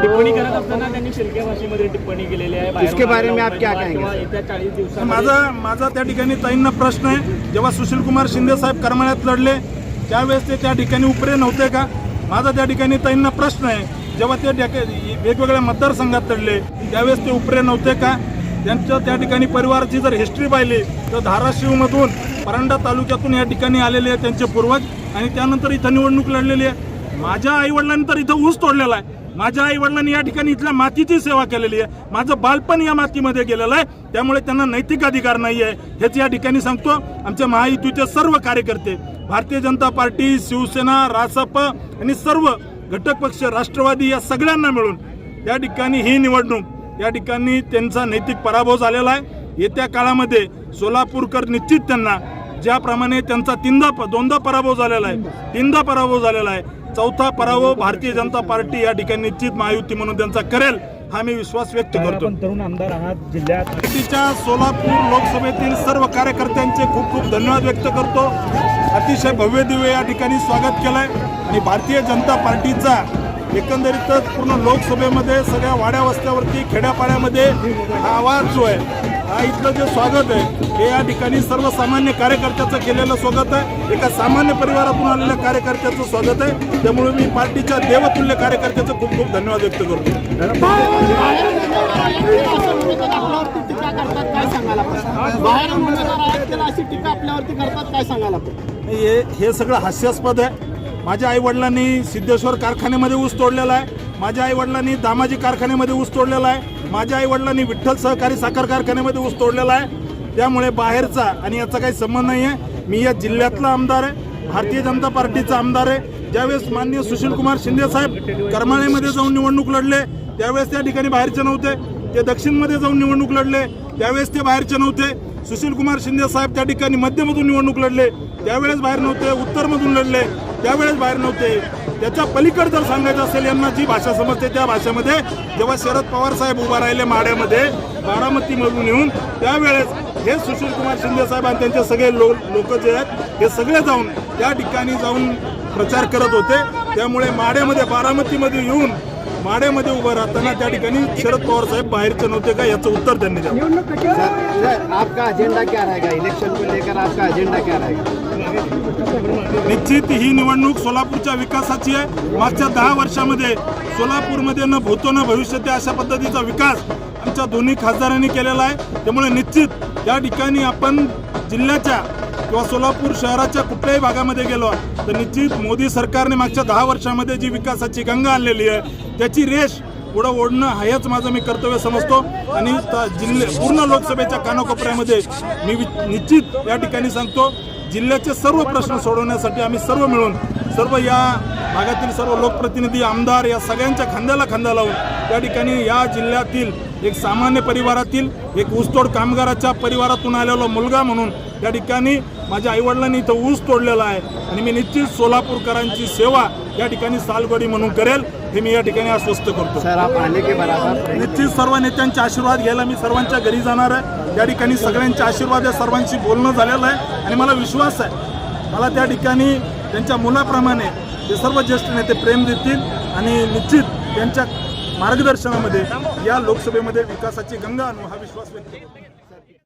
टिप्पणी करत असताना त्यांनी शिलक्या भाषेमध्ये टिप्पणी केलेली आहे। इसके बारे में आप क्या कहेंगे? येत्या 40 दिवसात माझा त्या ठिकाणी ताईंना प्रश्न आहे, जेव्हा सुशीलकुमार शिंदे साहेब करमाळ्यात लढले त्यावेळेस ते त्या ठिकाणी उपरे नव्हते का? माझा त्या ठिकाणी ताईंना प्रश्न आहे, जेव्हा ते वेगवेगळ्या मतदारसंघात लढले त्यावेळेस ते उपरे नव्हते का? त्यांच्या त्या ठिकाणी परिवाराची जर हिस्ट्री पाहिली तर धाराशिवमधून परांडा तालुक्यातून या ठिकाणी आलेले आहे त्यांचे पूर्वज, आणि त्यानंतर इथं निवडणूक लढलेली आहे। माझ्या आईवडिलांनी तर इथं ऊस तोडलेला आहे, माझ्या आईवडिलांनी या ठिकाणी इथल्या मातीची सेवा केलेली आहे, माझं बालपण या मातीमध्ये गेलेलं आहे, त्यामुळे त्यांना नैतिक अधिकार नाही आहे हेच या ठिकाणी सांगतो। आमच्या महायुतीचे सर्व कार्यकर्ते, भारतीय जनता पार्टी, शिवसेना, रासप आणि सर्व घटक पक्ष, राष्ट्रवादी या सगळ्यांना मिळून या ठिकाणी ही निवडणूक या ठिकाणी त्यांचा नैतिक पराभव झालेला आहे। येत्या काळामध्ये सोलापूरकर निश्चित त्यांना ज्याप्रमाणे त्यांचा दोनदा पराभव झालेला आहे, तीनदा पराभव झालेला आहे, चौथा पराभव भारतीय जनता पार्टी या ठिकाणी निश्चित महायुती म्हणून त्यांचा करेल हा मी विश्वास व्यक्त करतो। तरुण आमदार आहात जिल्ह्यात, पार्टीच्या सोलापूर लोकसभेतील सर्व कार्यकर्त्यांचे खूप खूप धन्यवाद व्यक्त करतो। अतिशय भव्य दिव्य या ठिकाणी स्वागत केलंय आणि भारतीय जनता पार्टीचा एकंदरीतच पूर्ण लोकसभेमध्ये सगळ्या वाड्या वस्त्यावरती खेड्यापाड्यामध्ये हा आवाज जो आहे, हा इथलं जे स्वागत आहे हे या ठिकाणी सर्वसामान्य कार्यकर्त्याचं केलेलं स्वागत आहे, एका सामान्य परिवारातून आलेल्या कार्यकर्त्याचं स्वागत आहे। त्यामुळे मी पार्टीच्या देवतुल्य कार्यकर्त्याचं खूप खूप धन्यवाद व्यक्त करतो। हे सगळं हास्यास्पद आहे। माझ्या आईवडिलांनी सिद्धेश्वर कारखान्यामध्ये ऊस तोडलेला आहे, माझ्या आईवडिलांनी दामाजी कारखान्यामध्ये ऊस तोडलेला आहे, माझ्या आईवडिलांनी विठ्ठल सहकारी साखर कारखान्यामध्ये ऊस तोडलेला आहे। त्यामुळे बाहेरचा आणि याचा काही संबंध नाही आहे। मी या जिल्ह्यातला आमदार आहे, भारतीय जनता पार्टीचा आमदार आहे। ज्यावेळेस माननीय सुशीलकुमार शिंदे साहेब करमाळ्यामध्ये जाऊन निवडणूक लढले त्यावेळेस त्या ठिकाणी बाहेरचे नव्हते, ते दक्षिणमध्ये जाऊन निवडणूक लढले त्यावेळेस ते बाहेरचे नव्हते। सुशीलकुमार शिंदे साहेब त्या ठिकाणी मध्यमधून निवडणूक लढले त्यावेळेस बाहेर नव्हते, उत्तरमधून लढले त्यावेळेस बाहेर नव्हते। त्याच्या पलीकडे जर सांगायचं असेल यांना जी भाषा समजते त्या भाषेमध्ये, जेव्हा शरद पवार साहेब उभा राहिले माड्यामध्ये बारामतीमधून येऊन त्यावेळेस हे सुशीलकुमार शिंदे साहेब आणि त्यांचे सगळे लोक जे आहेत हे सगळे जाऊन त्या ठिकाणी जाऊन प्रचार करत होते। त्यामुळे माड्यामध्ये बारामतीमध्ये येऊन माड्यामध्ये उभं राहताना त्या ठिकाणी शरद पवार साहेब बाहेरचे नव्हते का याचं उत्तर त्यांनी द्यावं। आपका एजेंडा क्या रहेगा? इलेक्शन को लेकर आपका एजेंडा क्या रहेगा? निश्चित ही निवडणूक सोलापूरच्या विकासाची आहे। मागच्या 10 वर्षामध्ये सोलापूरमध्ये न भूतो न भविष्यते अशा पद्धतीचा विकास आमच्या दोन्ही खासदारांनी केलेला आहे। त्यामुळे निश्चित या ठिकाणी आपण जिल्ह्याच्या किंवा सोलापूर शहराच्या कुठल्याही भागामध्ये गेलो तर निश्चित मोदी सरकारने मागच्या 10 वर्षामध्ये जी विकासाची गंगा आणलेली आहे त्याची रेष पुढं ओढणं हेच माझं मी कर्तव्य समजतो। आणि पूर्ण लोकसभेच्या कानाकोपऱ्यामध्ये मी निश्चित या ठिकाणी सांगतो, जिल्ह्याचे सर्व प्रश्न सोडवण्यासाठी आम्ही सर्व मिळून सर्व या भागातील सर्व लोकप्रतिनिधी, आमदार या सगळ्यांच्या खांद्याला खांदा लावून त्या ठिकाणी या जिल्ह्यातील एक सामान्य परिवारातील एक ऊसतोड कामगाराच्या परिवारातून आलेला मुलगा म्हणून त्या ठिकाणी माझ्या आईवडिलांनी इथं ऊस तोडलेला आहे आणि मी निश्चित सोलापूरकरांची सेवा या ठिकाणी सालगडी म्हणून करेल हे मी या ठिकाणी आश्वस्त करतो। सर आप आने के बराबर निश्चित सर्व नेत्यांचे आशीर्वाद घ्यायला मी सर्वांच्या घरी जाणार आहे। या ठिकाणी सगळ्यांचे आशीर्वाद आहे, सर्वांशी बोलणं झालेलं आहे आणि मला विश्वास आहे मला त्या ठिकाणी त्यांच्या मुलाप्रमाणे ते सर्व ज्येष्ठ नेते प्रेम देतील आणि निश्चित त्यांच्या मार्गदर्शनामध्ये या लोकसभेमध्ये विकासाची गंगा आणू हा विश्वास व्यक्त करतो।